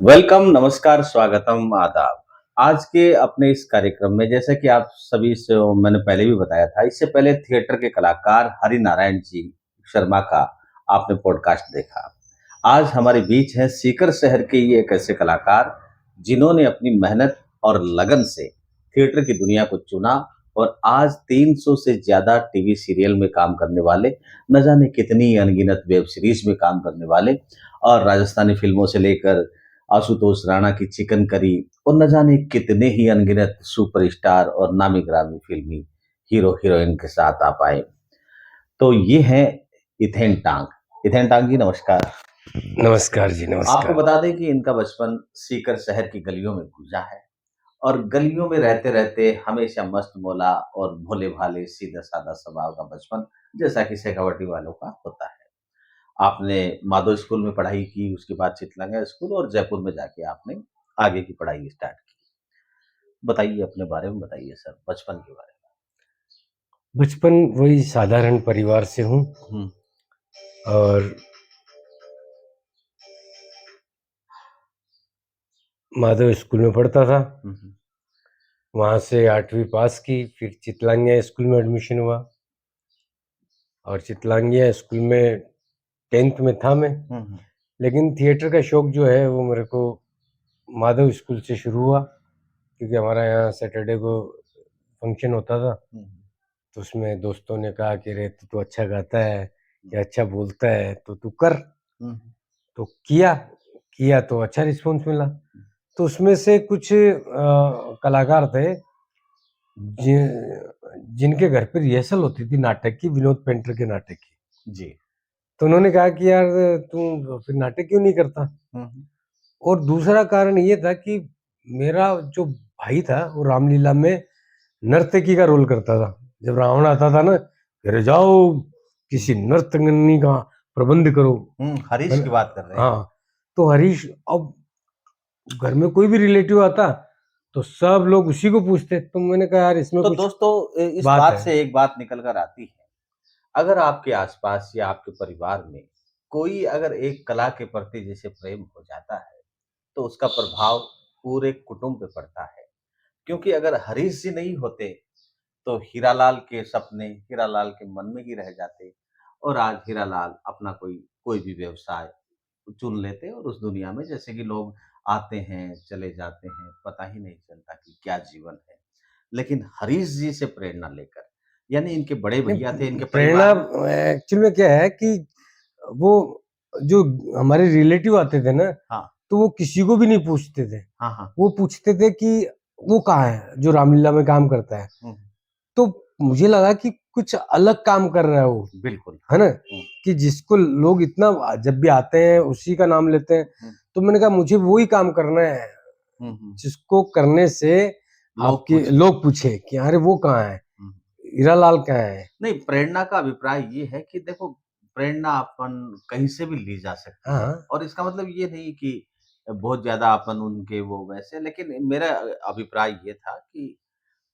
Welcome, नमस्कार, स्वागतम, आदाब। आज के अपने इस कार्यक्रम में जैसा कि आप सभी से मैंने पहले भी बताया था, इससे पहले थिएटर के कलाकार हरिनारायण जी शर्मा का आपने पॉडकास्ट देखा। आज हमारे बीच हैं सीकर शहर के ये एक ऐसे कलाकार, जिन्होंने अपनी मेहनत और लगन से थिएटर की दुनिया को चुना और आज 300 से ज़्यादा टीवी सीरियल में काम करने वाले, न जाने कितनी अनगिनत वेब सीरीज में काम करने वाले और राजस्थानी फ़िल्मों से लेकर आशुतोष राणा की चिकन करी और न जाने कितने ही अनगिनत सुपरस्टार और नामी-गिरामी फ़िल्मी हीरो-हीरोइन के साथ आप आए। तो ये हैं इथेन टांग। इथेन टांग जी नमस्कार। नमस्कार जी, आपको नमस्कार। बता दें कि इनका बचपन सीकर शहर की गलियों में गुज़रा है और गलियों में रहते-रहते हमेशा मस्त-मौला और भोले-भाले, सीधा-सादा स्वभाव का बचपन, जैसा कि शेखावटी वालों का होता है। आपने माधव स्कूल में पढ़ाई की, उसके बाद चितलंगा स्कूल और जयपुर में जाके आपने आगे की पढ़ाई स्टार्ट की। बताइए अपने बारे में बताइए सर, बचपन के बारे बचपन वही साधारण परिवार से हूँ में। और माधव स्कूल में पढ़ता था। हुँ, हुँ। वहाँ से 8वीं पास की, फिर चितलांगिया स्कूल में एडमिशन हुआ और चितलांगिया स्कूल में 10th में था मैं। हुँ, हुँ। लेकिन थिएटर का शौक जो है वो मेरे को माधव स्कूल से शुरू हुआ, क्योंकि हमारा यहाँ सैटरडे को फंक्शन होता था। हुँ, हुँ। तो उसमें दोस्तों ने कहा कि अरे तू तो अच्छा गाता है या अच्छा बोलता है तो तू कर। हुँ, हुँ। तो किया तो अच्छा रिस्पॉन्स मिला। तो उसमें से कुछ कलाकार थे जिनके घर पे रिहर्सल होती थी नाटक की, विनोद पेंटर के नाटक की। जी। तो उन्होंने कहा कि यार तू फिर नाटक क्यों नहीं करता? हुँ, हुँ। और दूसरा कारण ये था कि मेरा जो भाई था वो रामलीला में नर्तकी का रोल करता था। जब रावण आता था ना, "घरे जाओ, हुँ। किसी नर्तकी का प्रबंध करो।" हुँ, हरीश मैंने की बात कर रहे हैं। हाँ, तो हरीश, अब घर में कोई भी रिलेटिव आता तो सब लोग उसी को पूछते, तो मैंने कहा यार इसमें तो कुछ दोस्तों इस बात बात है। से एक बात निकल कर आती है, अगर आपके आस-पास या आपके परिवार में कोई अगर एक कला के प्रति जैसे प्रेम हो जाता है, तो उसका प्रभाव पूरे कुटुंब पे पड़ता है। क्योंकि अगर हरीश जी नहीं होते तो हीरालाल के सपने हीरालाल के मन में ही रह जाते और आज हीरालाल अपना कोई कोई भी व्यवसाय चुन लेते और उस दुनिया में जैसे कि लोग आते हैं, चले जाते हैं, पता ही नहीं चलता कि क्या जीवन है। लेकिन हरीश जी से प्रेरणा लेकर यानी इनके बड़े भैया थे, नहीं, इनके प्रेरणा परिवार में। एक्चुअल में क्या है कि वो जो हमारे रिलेटिव आते थे ना, हाँ, तो वो किसी को भी नहीं पूछते थे। हाँ, हाँ। वो पूछते थे कि वो कहाँ है, जो रामलीला में काम करता है। हुँ, तो मुझे लगा कि कुछ अलग काम कर रहा है वो, बिल्कुल। है ना? हुँ, कि जिसको लोग इतना जब भी आते हैं उसी का नाम लेते हैं। हुँ, तो मैंने कहा मुझे वो ही काम करना है, हुँ, हुँ। जिसको करने से लोग आपके पूछें। लोग पूछे कि अरे वो कहाँ है? हुँ। हीरालाल कहाँ है? नहीं, प्रेरणा का अभिप्राय ये है कि देखो, प्रेरणा अपन कहीं से भी ली जा सकती है हाँ, और इसका मतलब ये नहीं कि बहुत ज़्यादा अपन उनके वो वैसे लेकिन मेरा अभिप्राय ये था कि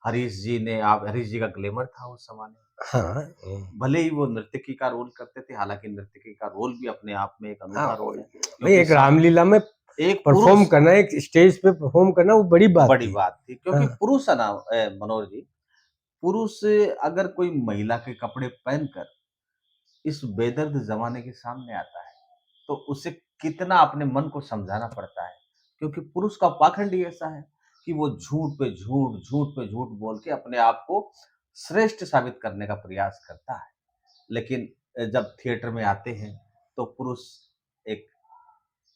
हरीश जी ने आप हरीश जी का ग्लैमर था उस ज़माने में। हाँ, भले ही वो नर्तकी का रोल करते थे, हालाँकि नर्तकी का रोल भी अपने आप में एक हाँ, अनूठा रोल है, नहीं क्योंकि एक सब रामलीला में एक परफ़ॉर्म पुरुष करना, एक स्टेज पे परफ़ॉर्म करना वो बड़ी बात बड़ी थी। बात थी क्योंकि हाँ, पुरुष है ना मनोज जी, पुरुष अगर कोई महिला के कपड़े पहनकर इस बेदर्द ज़माने के सामने आता है, तो उसे कितना अपने मन को समझाना पड़ता है। क्योंकि पुरुष का पाखंड ही ऐसा है कि वो झूठ पे झूठ, झूठ पे झूठ बोल के अपने आप को श्रेष्ठ साबित करने का प्रयास करता है। लेकिन जब थिएटर में आते हैं, तो पुरुष एक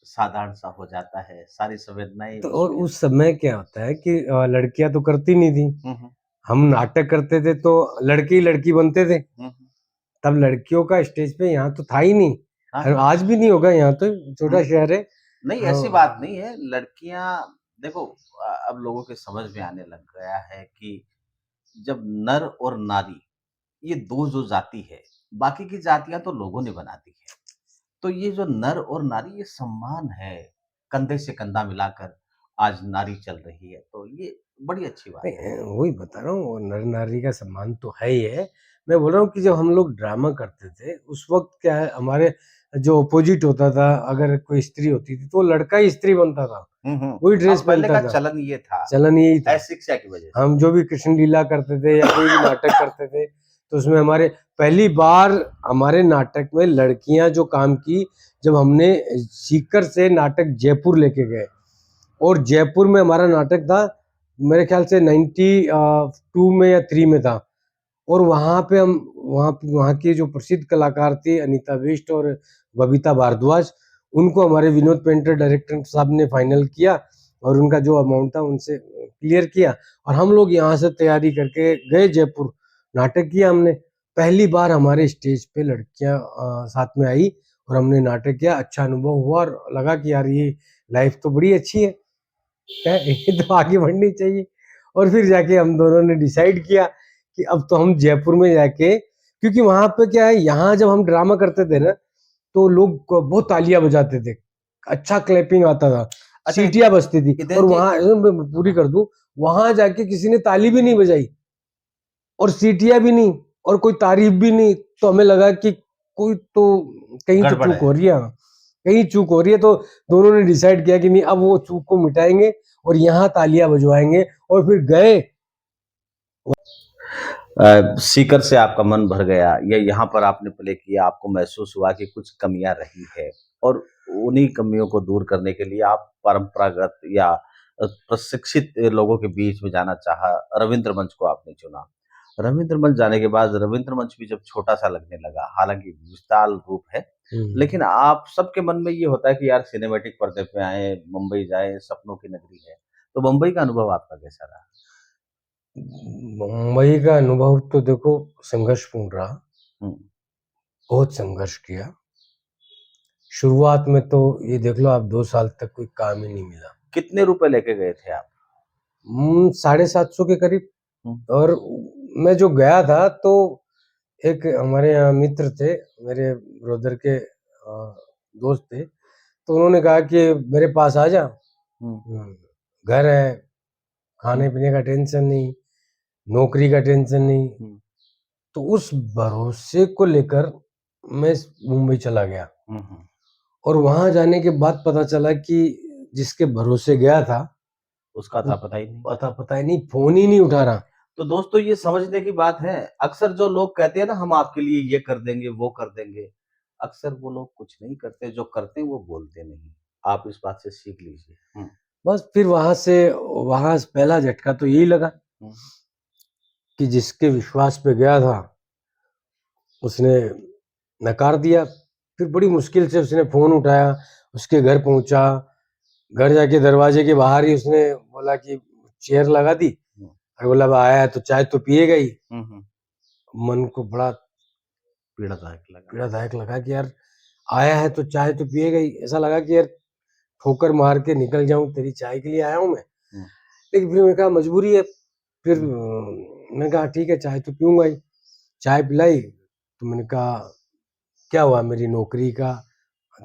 साधारण-सा हो जाता है, सारी संवेदनाएँ तो और उसमें। उस समय क्या होता है कि लड़कियाँ तो करती नहीं थी। हुँ, हुँ। हम नाटक करते थे तो लड़के ही लड़की बनते थे। हुँ, हुँ। तब लड़कियों का स्टेज पे यहाँ तो था ही नहीं, हाँ, और हाँ। आज भी नहीं होगा, यहाँ तो छोटा हुँ। शहर है। नहीं, ऐसी बात हाँ, नहीं है। लड़कियाँ देखो अब लोगों के समझ में आने लग गया है कि जब नर और नारी ये 2 जो जाति है, बाकी की जातियाँ तो लोगों ने बना दी है। तो ये जो नर और नारी ये सम्मान है, कंधे से कंधा मिलाकर आज नारी चल रही है, तो ये बड़ी अच्छी बात नहीं है। वही बता रहा हूँ, नर-नारी का सम्मान तो है ही है। मैं बोल रहा हूँ कि जब हम लोग ड्रामा करते थे, उस वक़्त क्या है हमारे जो अपोजिट होता था, अगर कोई स्त्री होती थी तो लड़का ही स्त्री बनता था, वही ड्रेस पहले पहनता का था। चलन ये था, चलन यही था। अशिक्षा की वजह से। हम जो भी कृष्ण लीला करते थे या कोई भी नाटक करते थे तो उसमें हमारे पहली बार हमारे नाटक में लड़कियां जो काम की, जब हमने सीकर से नाटक जयपुर लेके गए, और जयपुर में हमारा नाटक था मेरे ख्याल से 92 में या 3 में था, और वहाँ पे हम वहाँ की जो प्रसिद्ध कलाकार थी अनीता बिष्ट और बबीता भारद्वाज, उनको हमारे विनोद पेंटर डायरेक्टर साहब ने फाइनल किया और उनका जो अमाउंट था उनसे क्लियर किया, और हम लोग यहाँ से तैयारी करके गए जयपुर, नाटक किया हमने। पहली बार हमारे स्टेज पे लड़कियां साथ में आई और हमने नाटक किया, अच्छा अनुभव हुआ और लगा कि यार ये लाइफ तो बड़ी अच्छी है, ये तो आगे बढ़नी चाहिए। और फिर जाके हम दोनों ने डिसाइड किया कि अब तो हम जयपुर में जाके, क्योंकि वहां पे क्या है, यहाँ जब हम ड्रामा करते थे ना तो लोग बहुत तालियां बजाते थे, अच्छा क्लैपिंग आता था, अच्छा सीटियां बजती थी, और हितेन जी, वहां मैं पूरी कर दूं, वहां जाके किसी ने ताली भी नहीं बजाई और सीटियां भी नहीं और कोई तारीफ भी नहीं, तो हमें लगा कि कोई तो कहीं तो गड़बड़ चूक है। हो रही है, कहीं चूक हो रही है। तो दोनों ने डिसाइड किया कि नहीं, अब वो चूक को मिटाएंगे और यहाँ तालियां बजवाएंगे, और फिर गए। सीकर से आपका मन भर गया या यहाँ पर आपने प्ले किया, आपको महसूस हुआ कि कुछ कमियां रही है और उन्हीं कमियों को दूर करने के लिए आप परंपरागत या प्रशिक्षित लोगों के बीच में जाना चाहा, रविंद्र मंच को आपने चुना। रविंद्र मंच जाने के बाद रविंद्र मंच भी जब छोटा सा लगने लगा, हालांकि विशाल रूप है, लेकिन आप सबके मन में ये होता है कि यार सिनेमैटिक पर्दे पे आए, मुंबई जाए, सपनों की नगरी है। तो मुंबई का अनुभव आपका कैसा रहा? मुंबई का अनुभव तो देखो संघर्षपूर्ण रहा, हम्म, बहुत संघर्ष किया। शुरुआत में तो ये देख लो आप, 2 साल तक कोई काम ही नहीं मिला। कितने रुपए लेके गए थे आप? 750 के करीब। हम्म, और मैं जो गया था तो एक हमारे यहाँ मित्र थे, मेरे ब्रदर के दोस्त थे, तो उन्होंने कहा कि मेरे पास आ जा, हम्म, घर है, हम्म, खाने पीने का टेंशन नहीं, नौकरी का टेंशन नहीं। हम्म, तो उस भरोसे को लेकर मैं मुंबई चला गया, हम्म, हम्म। और वहां जाने के बाद पता चला कि जिसके भरोसे गया था उसका वो था पता ही नहीं। पता ही नहीं, फोन ही नहीं उठा रहा। तो दोस्तों ये समझने की बात है, अक्सर जो लोग कहते हैं ना हम आपके लिए ये कर देंगे, वो कर देंगे, अक्सर वो लोग कुछ नहीं करते, जो करते हैं वो बोलते नहीं। आप इस बात से सीख लीजिए। बस फिर वहां से पहला झटका तो यही लगा हुँ, कि जिसके विश्वास पे गया था उसने नकार दिया। फिर बड़ी मुश्किल से उसने फोन उठाया, उसके घर पहुंचा, घर जाके दरवाजे के बाहर ही उसने बोला कि चेयर लगा दी, हुँ, और बोला अब आया है तो चाय तो पिएगा ही। हुँ, हुँ। मन को बड़ा पीड़ादायक लगा। पीड़ादायक लगा कि यार आया है तो चाय तो पिएगा ही, ऐसा लगा कि यार ठोकर मार के निकल जाऊं, तेरी चाय के लिए आया हूं मैं। हुँ, लेकिन फिर मैंने कहा मजबूरी है, फिर हुँ, मैंने कहा ठीक है चाय तो पीऊंगा ही। चाय पिलाई तो मैंने कहा क्या हुआ मेरी नौकरी का,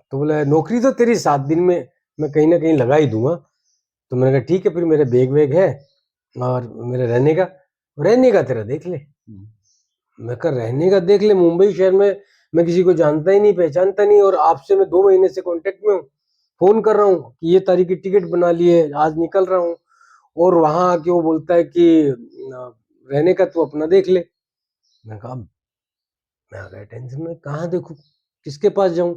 तो बोला नौकरी तो तेरी 7 दिन में मैं कहीं ना कहीं लगा ही दूंगा। तो मैंने कहा ठीक है, फिर मेरे बैग वैग है और मेरे रहने का तेरा देख ले। हुँ, मैं कहा रहने का देख ले, मुंबई शहर में मैं किसी को जानता ही नहीं, पहचानता नहीं, और आपसे मैं 2 महीने से कांटेक्ट में हूँ, फोन कर रहा हूँ कि ये तारीख की टिकट बना ली है, आज निकल रहा हूँ, और वहां आके वो बोलता है कि रहने का तू अपना देख ले। मैं कहा मैं आ गया टेंशन में, कहाँ देखूं, किसके पास जाऊं।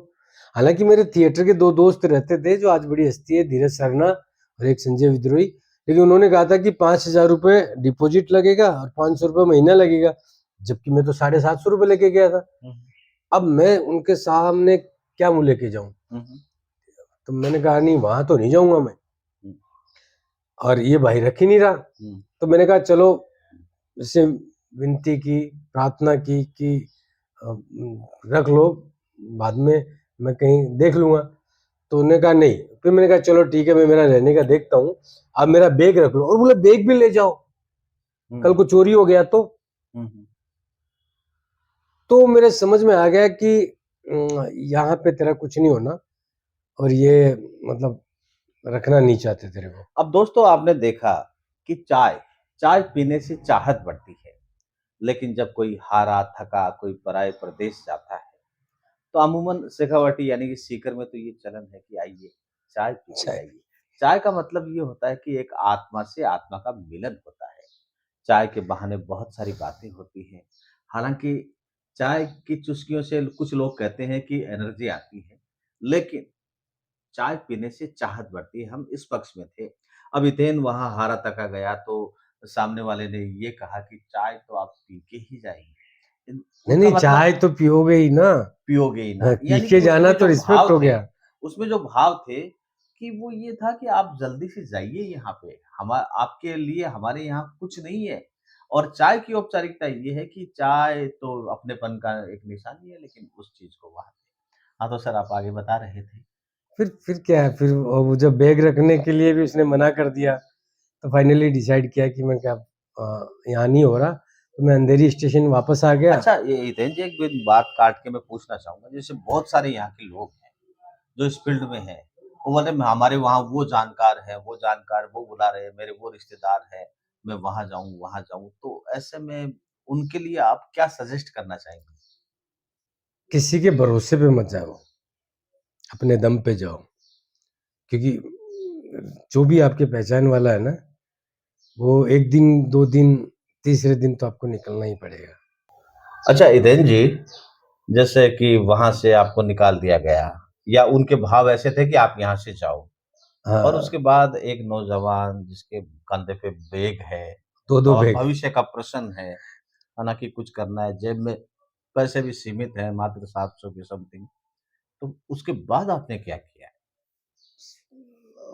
हालांकि मेरे थिएटर के 2 दोस्त रहते थे जो आज बड़ी हस्ती है, धीरज सरना और एक संजय विद्रोही, लेकिन उन्होंने कहा था कि 5,000 रुपये डिपॉजिट लगेगा और 500 रुपये महीना लगेगा, जबकि मैं तो 750 रुपये लेके गया था। हुँ, अब मैं उनके सामने क्या मुंह लेके जाऊं, हुँ, हुँ, तो मैंने कहा नहीं वहां तो नहीं जाऊंगा मैं, हुँ, और ये भाई रख ही नहीं रहा। हुँ, तो मैंने कहा चलो, इससे विनती की, प्रार्थना की कि रख लो, बाद में मैं कहीं देख लूंगा। तो उन्होंने कहा नहीं, फिर मैंने कहा चलो ठीक है, मैं मेरा रहने का देखता हूँ, आप मेरा बैग रख लो, और बोले बैग भी ले जाओ, कल हुँ, को चोरी हो गया तो। हुँ, हुँ। मेरे समझ में आ गया कि यहाँ पे तेरा कुछ नहीं होना, और ये मतलब रखना नहीं चाहते तेरे को। अब दोस्तों आपने देखा कि चाय, चाय पीने से चाहत बढ़ती है, लेकिन जब कोई हारा थका कोई पराये प्रदेश जाता है तो अमूमन शेखावाटी यानी कि सीकर में तो ये चलन है कि आइए चाय पी के चाय। जाइए। चाय का मतलब ये होता है कि एक आत्मा से आत्मा का मिलन होता है। चाय के बहाने बहुत सारी बातें होती हैं। हालाँकि चाय की चुस्कियों से कुछ लोग कहते हैं कि एनर्जी आती है, लेकिन चाय पीने से चाहत बढ़ती है, हम इस पक्ष में थे। अब हितेन वहाँ हारा तका गया तो सामने वाले ने ये कहा कि चाय तो आप पी के ही जाएँगे। नहीं, उनका नहीं, मतलब चाय तो पियोगे ही ना। पियोगे ही हाँ, ना, पी यानी के कि जाना तो रिस्पेक्ट हो गया। उसमें जो भाव थे कि वो ये था कि आप जल्दी से जाइए यहाँ पे, आपके लिए हमारे यहाँ कुछ नहीं है। और चाय की औपचारिकता ये है कि चाय तो अपनेपन का एक निशानी है, लेकिन उस चीज़ को वहाँ हाँ, तो सर आप आगे बता रहे थे। फिर क्या है, फिर वो जब बैग रखने के लिए भी उसने मना कर दिया, तो फाइनली डिसाइड किया कि मैं क्या यहाँ नहीं हो रहा, तो मैं अंधेरी स्टेशन वापस आ गया। अच्छा, ये हितेन जी एक बिन बात काट के मैं पूछना चाहूँगा, जैसे बहुत सारे यहाँ के लोग हैं, जो इस फ़ील्ड में हैं, वो बोले हमारे वहाँ वो जानकार, वो बुला रहे हैं, मेरे वो रिश्तेदार हैं, मैं वहाँ जाऊँ, तो ऐसे में उनके लिए आप क्या सजेस्ट करना चाहेंगे? किसी के भरोसे पे मत जाओ, अपने दम पे जाओ, क्योंकि जो भी आपके पहचान वाला है ना, वो 1 दिन, 2 दिन, तीसरे दिन तो आपको निकलना ही पड़ेगा। अच्छा हितेन जी, जैसे कि वहाँ से आपको निकाल दिया गया या उनके भाव ऐसे थे कि आप यहाँ से जाओ और हाँ, उसके बाद एक नौजवान जिसके कंधे पे बैग है 2-2 और बैग। भविष्य का प्रश्न है, हालाँकि कुछ करना है, जेब में पैसे भी सीमित हैं, मात्र 700 की समथिंग, तो उसके बाद आपने क्या किया?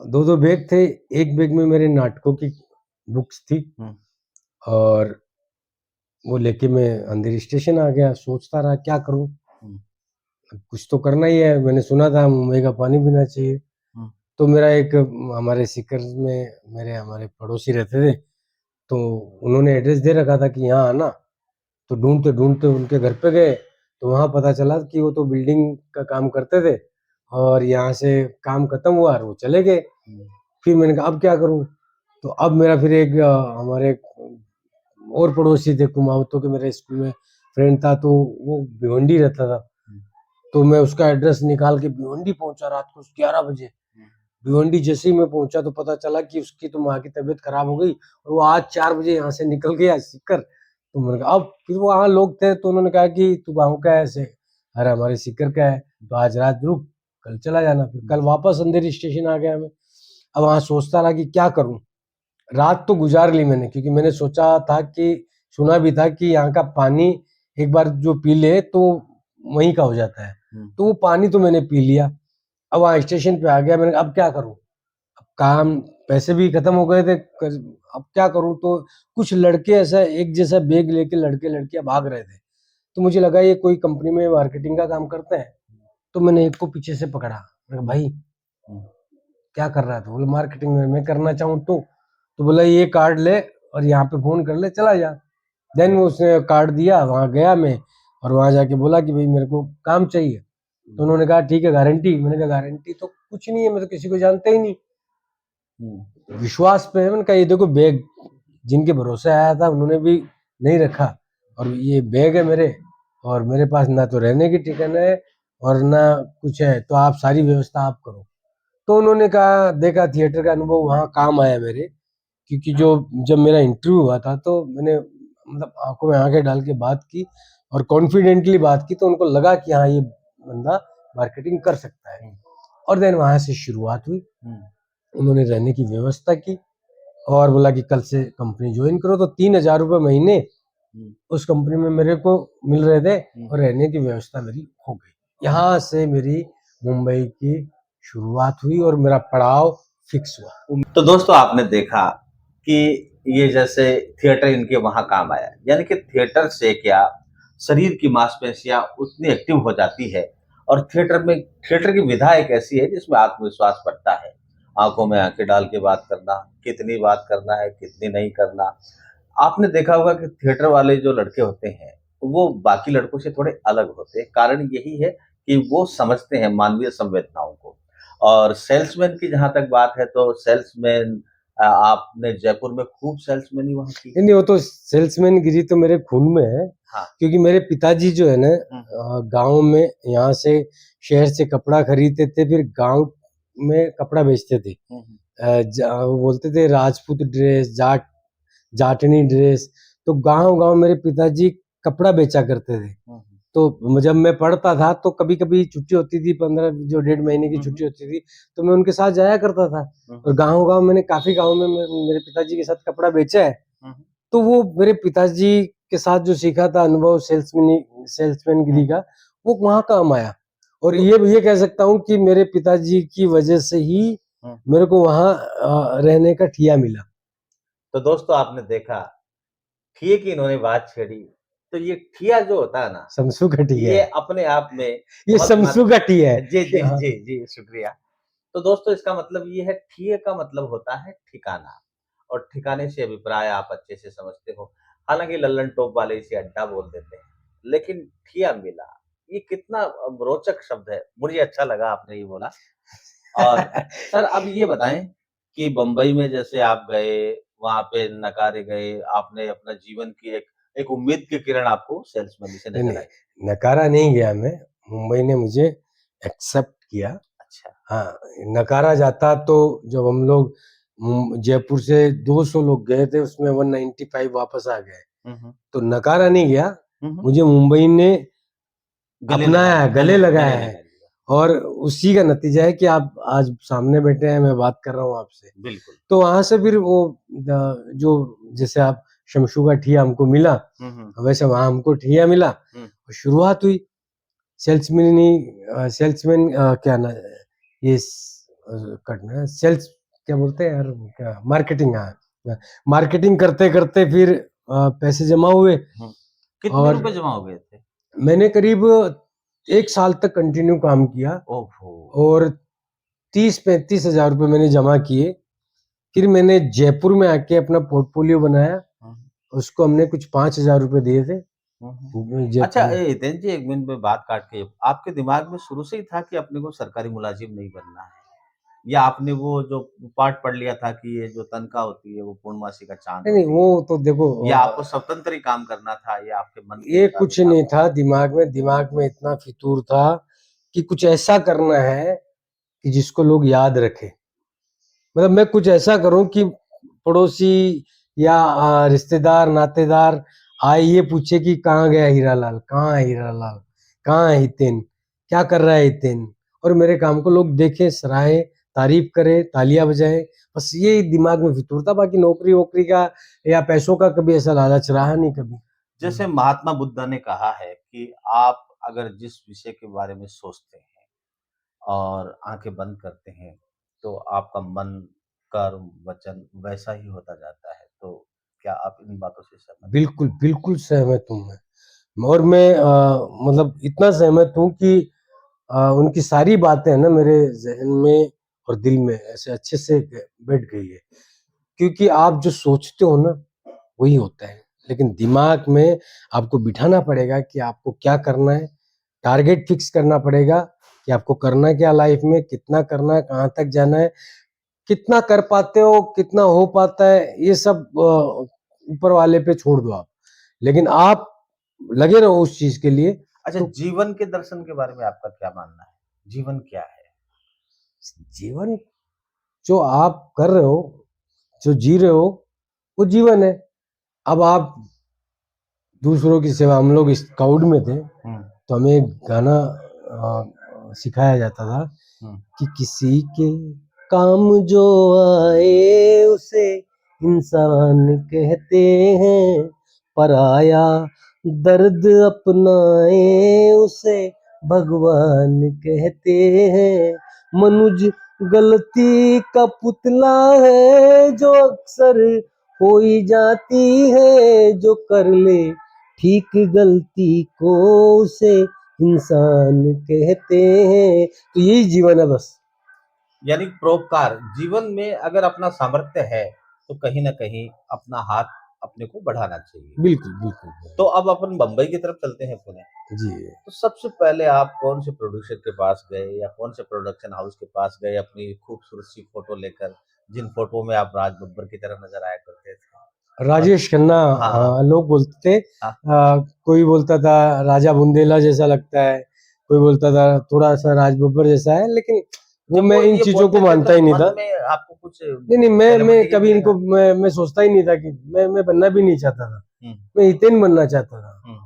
2-2 बैग थे, एक बैग में मेरे नाटकों की बुक्स थी हुँ, और वो लेके मैं अंधेरी स्टेशन आ गया, सोचता रहा क्या करूँ? हुँ, कुछ तो करना ही है, मैंने सुना था मुंबई का पानी पीना चाहिए। हुँ, तो मेरा एक हमारे सीकर में हमारे पड़ोसी रहते थे, तो उन्होंने एड्रेस दे रखा था कि यहाँ आना, तो ढूँढते-ढूँढते उनके घर पे गए, तो वहाँ पता चला कि वो तो बिल्डिंग का काम करते थे और यहाँ से काम खत्म हुआ और वो चले गए। हुँ, फिर मैंने कहा अब क्या करूँ? तो अब मेरा फिर एक हमारे एक और पड़ोसी थे कुमाऊँ के, मेरे स्कूल में फ्रेंड था, तो वो भिवंडी रहता था। हुँ, तो मैं उसका एड्रेस निकाल के भिवंडी पहुँचा रात को 11 बजे। हुँ, भिवंडी जैसे ही मैं पहुँचा तो पता चला कि उसकी तो माँ की तबीयत खराब हो गई और वो आज 4 बजे यहाँ से निकल गया सीकर। तो मैंने कहा अब फिर वहाँ लोग थे तो उन्होंने कहा कि तू गाँव का है ऐसे? अरे हमारे सीकर का है, तो आज रात रुक, कल चला जाना। फिर हुँ, कल वापस अंधेरी स्टेशन आ गया मैं। अब वहाँ सोचता रहा कि क्या करूँ? रात तो गुजार ली मैंने, क्योंकि मैंने सोचा था कि सुना भी था कि यहाँ का पानी एक बार जो पी ले तो वहीं का हो जाता है। हुँ, तो वो पानी तो मैंने पी लिया। अब वहाँ स्टेशन पे आ गया, मैंने कहा अब क्या करूँ? अब काम, पैसे भी खत्म हो गए थे, अब क्या करूँ? तो कुछ लड़के ऐसा एक जैसा बैग लेके लड़के-लड़कियाँ भाग रहे थे। तो मुझे लगा ये कोई कंपनी में मार्केटिंग का काम करते हैं। तो मैंने एक को पीछे से पकड़ा। मैंने कहा भाई हुँ, क्या कर रहा है तू? बोले मार्केटिंग में, मैं करना चाहूँ तो? तो बोला ये कार्ड ले और यहाँ पे फ़ोन कर ले, चला जा। देन वो उसने कार्ड दिया, वहाँ गया मैं और वहाँ जाके बोला कि भई मेरे को काम चाहिए। तो हुँ, उन्होंने कहा ठीक है गारंटी? मैंने कहा गारंटी तो कुछ नहीं है, मैं तो किसी को जानता ही नहीं। हुँ, विश्वास पे है। मैंने कहा ये देखो बैग जिनके भरोसे आया था उन्होंने भी नहीं रखा और ये बैग है मेरे और मेरे पास ना तो रहने की ठिकाना है और ना कुछ है, तो आप सारी व्यवस्था आप करो। तो उन्होंने कहा देखा थिएटर का अनुभव वहाँ काम आया मेरे, क्योंकि जो जब मेरा इंटरव्यू हुआ था तो मैंने मतलब आँखों में आँखें डाल के बात की और कॉन्फिडेंटली बात की, तो उनको लगा कि हाँ, ये बंदा मार्केटिंग कर सकता है। हुँ, और देन वहाँ से शुरुआत हुई। हुँ, उन्होंने रहने की व्यवस्था की और बोला कि कल से कंपनी जॉइन करो, तो 3,000 रुपए महीने हुँ, उस कंपनी में मेरे को मिल रहे थे हुँ। और रहने की व्यवस्था मेरी हो गई। यहाँ से मेरी मुंबई की शुरुआत हुई और मेरा पड़ाव फिक्स हुआ। तो दोस्तों आपने देखा कि ये जैसे थिएटर इनके वहाँ काम आया, यानी कि थिएटर से क्या शरीर की मांसपेशियाँ उतनी एक्टिव हो जाती है और थिएटर की विधा एक ऐसी है जिसमें आत्मविश्वास बढ़ता है। आँखों में आँखें डाल के बात करना, कितनी बात करना है, कितनी नहीं करना। आपने देखा होगा कि थिएटर वाले जो लड़के होते हैं, वो बाकी लड़कों से थोड़े अलग होते हैं। कारण यही है कि वो समझते हैं मानवीय संवेदनाओं को। और सेल्समैन की जहाँ तक बात है तो सेल्समैन आपने जयपुर में खूब सेल्समैनी वहाँ की? नहीं, वो तो सेल्समैन गिरी तो मेरे खून में है, हाँ। क्योंकि मेरे पिताजी जो है ना गाँव में यहाँ से शहर से कपड़ा खरीदते थे, फिर गाँव में कपड़ा बेचते थे। वो बोलते थे राजपूत ड्रेस, जाटनी ड्रेस, तो गाँव-गाँव मेरे पिताजी कपड़ा बेचा करते थे। तो जब मैं पढ़ता था तो कभी-कभी छुट्टी होती थी, 15 जो 1.5 महीने की छुट्टी होती थी, तो मैं उनके साथ जाया करता था। और गाँव-गाँव मैंने काफ़ी गाँव में मेरे पिताजी के साथ कपड़ा बेचा है। तो वो मेरे पिताजी के साथ जो सीखा था अनुभव सेल्समैनगिरी का, वो वहाँ काम आया। और ये कह सकता हूँ कि मेरे पिताजी की वजह से ही मेरे को वहाँ रहने का ठिया मिला। तो दोस्तों आपने देखा, ठिये की इन्होंने बात छेड़ी, तो ये ठिया जो होता है ना, शमसू का ठिया ये है। अपने आप में ये बहुत शमसू का ठिया है। जी, जी, हाँ। जी, जी, शुक्रिया। तो दोस्तों इसका मतलब ये है ठिये का मतलब होता है ठिकाना और ठिकाने से अभिप्राय आप अच्छे से समझते हो। हालाँकि लल्लन टोप वाले इसे अड्डा बोल देते हैं, लेकिन ठिया मिला, ये कितना रोचक शब्द है। मुझे अच्छा लगा आपने ये बोला। और सर अब ये बताएँ कि बम्बई में जैसे आप गए, वहाँ पे नकारे गए, आपने अपना जीवन की एक एक उम्मीद की किरण आपको सेल्समैनी से नहीं, नज़र नहीं, आई। नकारा नहीं गया मैं, मुंबई ने मुझे एक्सेप्ट किया। अच्छा। हाँ, नकारा जाता तो जब हम लोग जयपुर से 200 लोग गए थे, उसमें 195 वापस आ गए। हुँ, हुँ। तो नकारा नहीं गया, हुँ, हुँ। मुझे मुंबई ने गले अपनाया लगाया, है, गले लगाया गले है। लगा लिया। और उसी का नतीजा है कि आप आज सामने बैठे हैं, मैं बात कर रहा हूँ आपसे। बिल्कुल। तो वहाँ से फिर वो जो जैसे आप शमशू का ठिया हमको मिला, हुँ, हुँ। वैसे वहाँ हमको ठिया मिला। हुँ। शुरुआत हुई सेल्समैन क्या ना ये करना सेल्स क्या बोलते हैं यार, क्या मार्केटिंग, हाँ, मार्केटिंग करते करते फिर पैसे जमा हुए। हुँ। कितने और रुपए जमा हो गए थे? मैंने करीब 1 साल तक कंटिन्यू काम किया ओहो! और 30-35 हज़ार रुपये मैंने जमा किए। फिर मैंने जयपुर में आके अपना पोर्टफोलियो बनाया, हुँ, उसको हमने कुछ 5,000 रुपये दिए थे हुँ, हुँ। जयपुर अच्छा में। हितेन जी 1 मिनट में बात काट के आपके दिमाग में शुरू से ही था कि अपने को सरकारी मुलाजिम नहीं बनना है? या आपने वो जो पाठ पढ़ लिया था कि ये जो तनख्वाह होती है वो पूर्णमासी का चाँद नहीं, नहीं, होती है? वो तो देखो या आपको स्वतंत्र ही काम करना था या आपके मन के ये मुताबिक कुछ काम नहीं करना था दिमाग में इतना फितूर था कि कुछ ऐसा करना है कि जिसको लोग याद रखें। मतलब मैं कुछ ऐसा करूं कि पड़ोसी या रिश्तेदार नातेदार आए ये पूछे कि कहाँ गया हीरालाल, कहाँ है हीरालाल, कहाँ है हितेन, क्या कर रहा है हितेन। और मेरे काम को लोग देखें, सराहें, तारीफ करें, तालियां बजाएं। बस ये दिमाग में फितूर था, बाकी नौकरी वोकरी का या पैसों का कभी ऐसा लालच रहा नहीं कभी। जैसे महात्मा बुद्ध ने कहा है कि आप अगर जिस विषय के बारे में सोचते हैं और आँखें बंद करते हैं, तो आपका मन, कर्म, वचन वैसा ही होता जाता है। तो क्या आप इन बातों से सहमत हैं? बिल्कुल, बिल्कुल सहमत हूँ मैं। और मैं मतलब इतना सहमत हूँ कि उनकी सारी बातें है ना मेरे ज़हन में और दिल में ऐसे अच्छे से बैठ गई है। क्योंकि आप जो सोचते हो ना, वही होता है। लेकिन दिमाग में आपको बिठाना पड़ेगा कि आपको क्या करना है, टारगेट फिक्स करना पड़ेगा कि आपको करना क्या लाइफ में, कितना करना है, कहाँ तक जाना है, कितना कर पाते हो, कितना हो पाता है, ये सब ऊपर वाले पे छोड़ दो आप। लेकिन आप लगे रहो उस चीज़ के लिए। अच्छा तो जीवन के दर्शन के बारे में आपका क्या मानना है? जीवन क्या है? जीवन जो आप कर रहे हो, जो जी रहे हो, वो जीवन है। अब आप दूसरों की सेवा, हम लोग स्काउट में थे, हुँ, तो हमें एक गाना सिखाया जाता था हुँ। कि किसी के काम जो आए उसे इंसान कहते हैं, पराया दर्द अपनाए उसे भगवान कहते हैं। मनुज गलती का पुतला है जो अक्सर हो ही जाती है, जो कर ले ठीक गलती को उसे इंसान कहते हैं। तो यही जीवन है बस। यानी परोपकार, जीवन में अगर अपना सामर्थ्य है, तो कहीं न कहीं अपना हाथ अपने को बढ़ाना चाहिए। बिल्कुल, बिल्कुल। तो अब अपन बम्बई की तरफ चलते हैं पुणे। जी। तो सबसे पहले आप कौन से प्रोड्यूसर के पास गए या कौन से प्रोडक्शन हाउस के पास गए अपनी खूबसूरत सी फ़ोटो लेकर, जिन फोटो में आप राज बब्बर की तरह नजर आया करते थे। और राजेश खन्ना, हाँ, हाँ, लोग बोलते थे, हाँ। कोई बोलता था राजा बुंदेला जैसा लगता है, कोई बोलता था थोड़ा सा राज बब्बर जैसा है, लेकिन वो जब मैं वो इन ये चीजों को बोलते थे मानता तो ही नहीं मन था। में आपको कुछ नहीं नहीं, मैं शर्मिंदगी कभी फीलिंग इनको आई? मैं सोचता ही नहीं था कि मैं बनना भी नहीं चाहता था। हुँ, मैं हितेन बनना चाहता था। हुँ,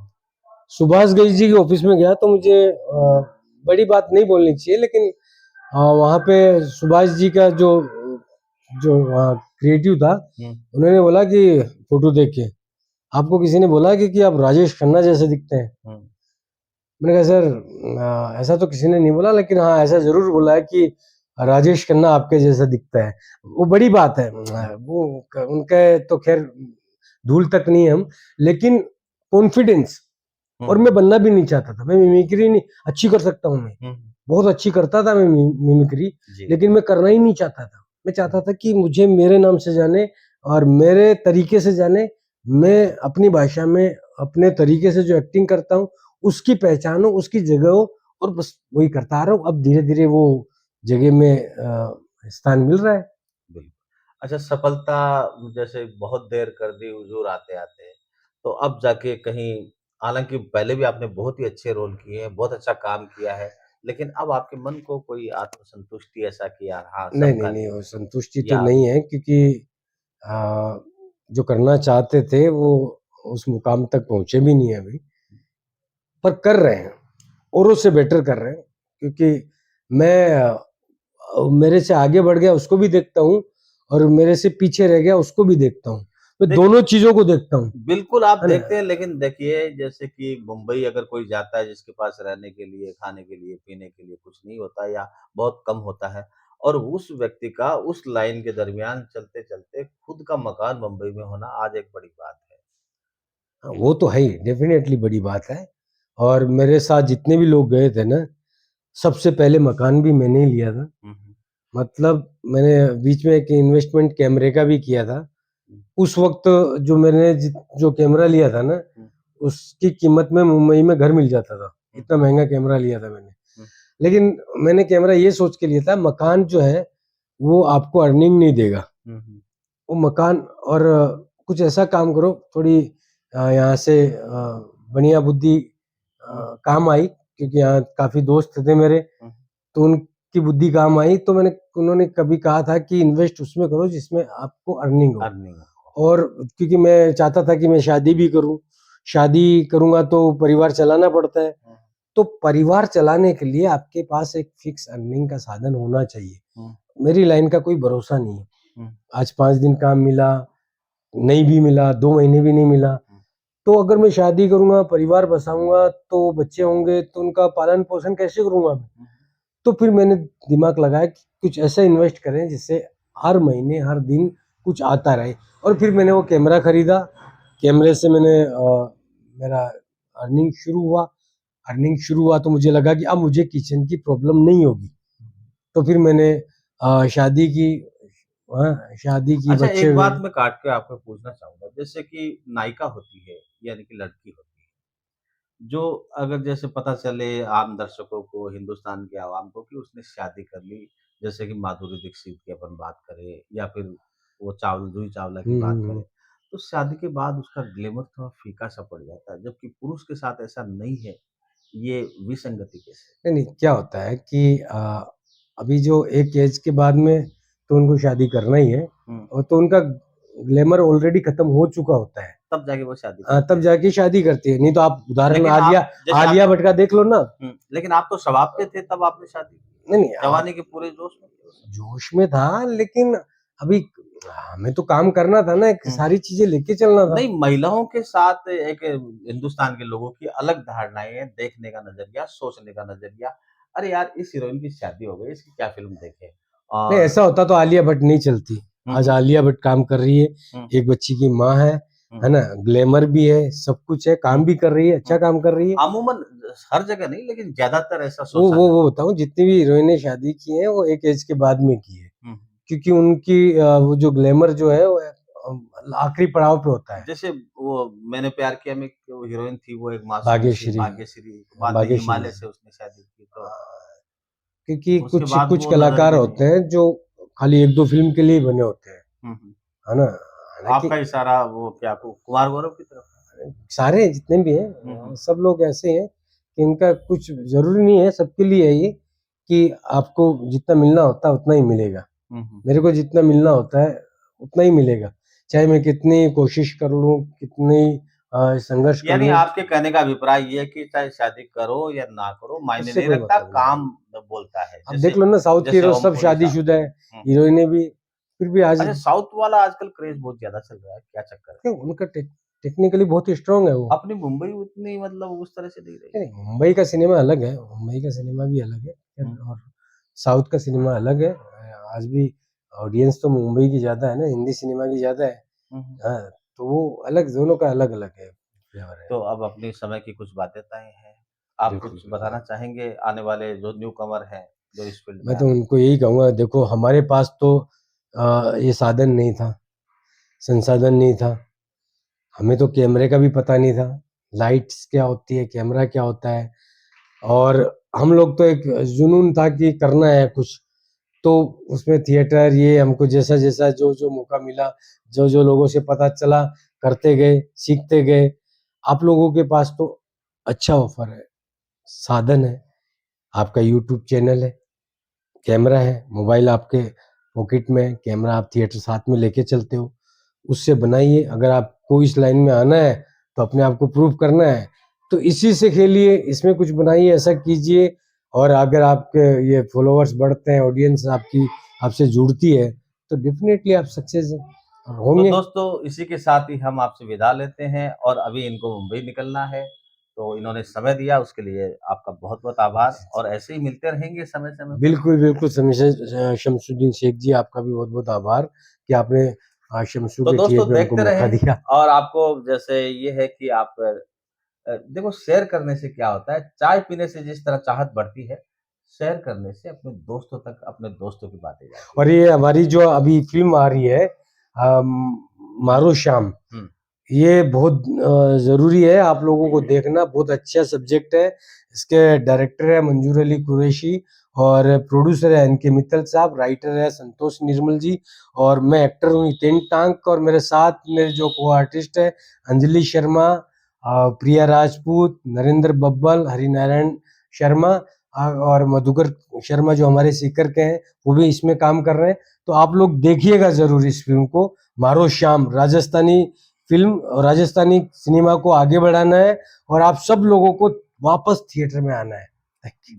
सुभाष घई जी के ऑफिस में गया तो मुझे बड़ी बात नहीं बोलनी चाहिए, लेकिन वहाँ पे सुभाष जी का जो जो वहाँ क्रिएटिव था, हुँ, उन्होंने बोला कि फोटो देख के आपको किसी ने बोला कि आप राजेश खन्ना जैसे दिखते हैं? हुँ। मैंने कहा सर, ऐसा तो किसी ने नहीं बोला, लेकिन हाँ ऐसा जरूर बोला है कि राजेश खन्ना आपके जैसा दिखता है। वो बड़ी बात है, वो उनके तो खैर धूल तक नहीं हम, लेकिन कॉन्फिडेंस। हुँ, और मैं बनना भी नहीं चाहता था। मैं मिमिक्री नहीं अच्छी कर सकता हूँ, मैं हुँ, बहुत अच्छी करता था मैं मिमिक्री, जी। लेकिन मैं करना ही नहीं चाहता था। मैं चाहता था कि मुझे मेरे नाम से जाने और मेरे तरीके से जाने। मैं अपनी भाषा में अपने तरीके से जो एक्टिंग करता हूँ उसकी पहचान हो, उसकी जगह हो, और बस वही करता आ रहा हूँ। अब धीरे-धीरे वो जगह में स्थान मिल रहा है। बिल्कुल। अच्छा, सफलता जैसे बहुत देर कर दी हुज़ूर आते-आते, तो अब जाके कहीं, हालाँकि पहले भी आपने बहुत ही अच्छे रोल किए हैं, बहुत अच्छा काम किया है, लेकिन अब आपके मन को कोई आत्मसंतुष्टि ऐसा कि यार हाँ, नहीं, सब नहीं, कर नहीं, लिया, वो संतुष्टि तो या नहीं अभी? है, क्योंकि अ, जो करना चाहते थे वो उस मुकाम तक पहुँचे भी नहीं है अभी। पर कर रहे हैं, औरों से बेटर कर रहे हैं, क्योंकि मैं मेरे से आगे बढ़ गया उसको भी देखता हूँ, और मेरे से पीछे रह गया उसको भी देखता हूँ। मैं देखिए, दोनों चीज़ों को देखता हूँ, बिल्कुल आप है ना? देखते हैं, लेकिन देखिए जैसे कि मुंबई अगर कोई जाता है जिसके पास रहने के लिए, खाने के लिए, पीने के लिए कुछ नहीं होता या बहुत कम होता है, और उस व्यक्ति का उस लाइन के दरमियान चलते-चलते खुद का मकान मुंबई में होना आज एक बड़ी बात है। हाँ, वो तो है ही, डेफ़िनेटली बड़ी बात है। और मेरे साथ जितने भी लोग गए थे ना, सबसे पहले मकान भी मैंने ही लिया था। हुँ, हुँ, मतलब मैंने बीच में एक इन्वेस्टमेंट कैमरे का भी किया था। हुँ, उस वक़्त जो मैंने जो कैमरा लिया था ना, हुँ, उसकी कीमत में मुंबई में घर मिल जाता था। हुँ, इतना महँगा कैमरा लिया था मैंने। हुँ, लेकिन मैंने कैमरा ये सोच के लिया था, मकान जो है वो आपको अर्निंग नहीं देगा। हुँ, हुँ, वो मकान, और कुछ ऐसा काम करो, थोड़ी यहाँ से बढ़िया बुद्धि हुँ, काम आई, क्योंकि यहाँ काफ़ी दोस्त थे मेरे, हुँ, तो उनकी बुद्धि काम आई। तो उन्होंने कभी कहा था कि इन्वेस्ट उसमें करो जिसमें आपको अर्निंग हो। अर्निंग हो। और क्योंकि मैं चाहता था कि मैं शादी भी करूँ, शादी करूँगा तो परिवार चलाना पड़ता है। हुँ, तो परिवार चलाने के लिए आपके पास एक फिक्स अर्निंग का साधन होना चाहिए। हुँ, मेरी लाइन का कोई भरोसा नहीं है। हुँ, आज 5 दिन काम मिला, नहीं भी मिला, 2 महीने भी नहीं मिला। हुँ, तो अगर मैं शादी करूँगा, परिवार बसाऊँगा, तो बच्चे होंगे, तो उनका पालन-पोषण कैसे करूँगा मैं? हुँ, तो फिर मैंने दिमाग लगाया कि कुछ ऐसा इन्वेस्ट करें जिससे हर महीने, हर दिन कुछ आता रहे। और फिर मैंने वो कैमरा खरीदा। कैमरे से मेरा अर्निंग शुरू हुआ तो मुझे लगा कि अब मुझे किचन की प्रॉब्लम नहीं होगी। तो फिर मैंने शादी की, शादी की, अच्छा, बच्चे एक हुए। बात मैं काट के आपको पूछना चाहूँगा, जैसे कि नायिका होती है, यानी कि लड़की होती है, जो अगर जैसे पता चले आम दर्शकों को, हिंदुस्तान की आवाम को कि उसने शादी कर ली, जैसे कि माधुरी दीक्षित की अपन बात करें या फिर वो जूही चावला की हुँ, बात हुँ, करें, हुँ। तो शादी के बाद उसका ग्लैमर थोड़ा फीका-सा पड़ जाता है, जबकि पुरुष के साथ ऐसा नहीं है। ये विसंगति कैसे? नहीं, नहीं, क्या होता है कि अभी जो एक एज के बाद में तो उनको शादी करना ही है, हुँ, और तो उनका ग्लैमर ऑलरेडी खत्म हो चुका होता है। तब जाके वो शादी करते तब हैं। जाके शादी करती है। नहीं तो आप उदाहरण लेकिन आप जैसे आलिया आपने भट्ट का देख लो ना। लेकिन आप तो शबाब पे थे तब आपने शादी की। नहीं, नहीं, आप जवानी के पूरे जोश में थे उस जोश में था, लेकिन अभी हमें तो काम करना था ना, एक हुँ। सारी चीज़ें लेके चलना था। नहीं, महिलाओं के साथ एक हिंदुस्तान के लोगों की अलग धारणाएँ हैं, देखने का नज़रिया, सोचने का नज़रिया। अरे यार! इस हीरोइन की शादी हो गई, इसकी क्या फ़िल्म देखें? नहीं, और ऐसा होता तो आलिया भट्ट नहीं चलती। हुँ, आज हुँ, आलिया भट्ट काम कर रही है, हुँ, एक बच्ची की माँ हुँ, है ना? ग्लैमर भी है, सब कुछ है, हुँ, काम भी कर रही है, अच्छा हुँ। काम कर रही है। अमूमन हर जगह नहीं, लेकिन ज़्यादातर ऐसा वो सोचा वो जाता वो बताऊँ, जितनी भी हीरोइनें शादी की हैं, वो एक एज के बाद में की है। है। हुँ। क्योंकि उनकी वो जो ग्लैमर जो है वो आखिरी पड़ाव पे होता है। जैसे वो मैंने प्यार किया में वो हीरोइन थी, वो एक मासूम सी भाग्यश्री, भाग्यश्री, बाद में भाग्यश्री। हिमालय से उसने शादी की, तो क्योंकि उसके कुछ बाद कुछ वो नज़र कलाकार भी नहीं होते आई। हैं जो खाली 1-2 फिल्म के लिए ही बने होते हैं, है ना? हालाँकि आपका इशारा वो क्या कुमार गौरव की तरफ है? सारे जितने भी हैं सब लोग ऐसे हैं कि इनका कुछ ज़रूरी नहीं है, सबके लिए है ये कि आपको जितना मिलना होता है उतना ही मिलेगा। मेरे को जितना मिलना होता है उतना ही मिलेगा, चाहे मैं कितनी कोशिश कर लूँ, कितनी संघर्ष कर यानी लूँ, आपके कहने का अभिप्राय ये है कि चाहे शादी करो या ना करो, मायने उससे नहीं कोई रखता, मतलब नहीं है। काम बोलता है। अब देख लो ना साउथ के जैसे हीरो ओम सब पुरी साहब। शादीशुदा है, हुँ। हीरोइनें भी, फिर भी आज अच्छा साउथ वाला आजकल क्रेज़ बहुत ज़्यादा चल रहा है, क्या चक्कर है? क्यों उनका टेक्निकली बहुत ही स्ट्रांग है वो। अपनी मुंबई उतनी मतलब उस तरह से नहीं रही। नहीं, मुंबई का सिनेमा अलग है, मुंबई का सिनेमा भी अलग है हुँ, और साउथ का सिनेमा अलग है। आज भी ऑडियंस तो मुंबई की ज़्यादा है ना, हिंदी सिनेमा की ज़्यादा है। हुँ, हुँ। हाँ, तो वो अलग दोनों का अलग-अलग है, फ्लेवर है। तो अब अपनी समय की कुछ बातें तय हैं। आप बिल्कुल, कुछ बिल्कुल। बताना चाहेंगे आने वाले जो न्यूकमर हैं, जो इस फ़ील्ड में मैं तो आए? उनको यही कहूँगा देखो हमारे पास तो ये साधन नहीं था, संसाधन नहीं था। हमें तो कैमरे का भी पता नहीं था, लाइट्स क्या होती है, कैमरा क्या होता है और हम लोग तो एक जुनून था कि करना है कुछ, तो उसमें थिएटर ये हमको जैसा-जैसा जो-जो मौका मिला, जो-जो लोगों से पता चला, करते गए, सीखते गए। आप लोगों के पास तो अच्छा ऑफ़र है, साधन है, आपका यूट्यूब चैनल है, कैमरा है, मोबाइल आपके पॉकेट में है, कैमरा आप थिएटर साथ में लेके चलते हो, उससे बनाइए। अगर आपको इस लाइन में आना है, तो अपने आप को प्रूव करना है, तो इसी से खेलिए, इसमें कुछ बनाइए, ऐसा कीजिए और अगर आपके ये फॉलोवर्स बढ़ते हैं, ऑडियंस आपकी आपसे जुड़ती है, तो डेफ़िनेटली आप सक्सेस हैं और तो होंगे। दोस्तों इसी के साथ ही हम आपसे विदा लेते हैं और अभी इनको मुंबई निकलना है, तो इन्होंने समय दिया उसके लिए आपका बहुत-बहुत आभार और ऐसे ही मिलते रहेंगे समय-समय पर। बिल्कुल, बिल्कुल शमसुद्दीन शेख जी, आपका भी बहुत-बहुत आभार कि आपने शमसू तो के दोस्तों थिएटर में हमको देखते मौका रहें दिया। और आपको जैसे ये है कि आप देखो शेयर करने से क्या होता है, चाय पीने से जिस तरह चाहत बढ़ती है, शेयर करने से अपने दोस्तों तक अपने दोस्तों की बातें जाती और हैं। ये हमारी जो अभी फ़िल्म आ रही है मारो शाम, हुँ, ये बहुत ज़रूरी है आप लोगों को देखना, बहुत अच्छा सब्जेक्ट है। इसके डायरेक्टर है मंजूर अली कुरैशी और प्रोड्यूसर है एनके मित्तल साहब, राइटर है संतोष निर्मल जी और मैं एक्टर हूँ हितेन टांक और मेरे साथ मेरे जो को-आर्टिस्ट है अंजलि शर्मा प्रिया राजपूत, नरेंद्र बब्बल, हरिनारायण शर्मा और मधुकर शर्मा जो हमारे सीकर के हैं, वो भी इसमें काम कर रहे हैं। तो आप लोग देखिएगा ज़रूर इस फ़िल्म को, मारो शाम राजस्थानी फ़िल्म और राजस्थानी सिनेमा को आगे बढ़ाना है और आप सब लोगों को वापस थिएटर में आना है।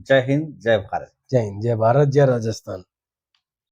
जय हिंद, जय भारत। जय हिंद, जय भारत, जय राजस्थान।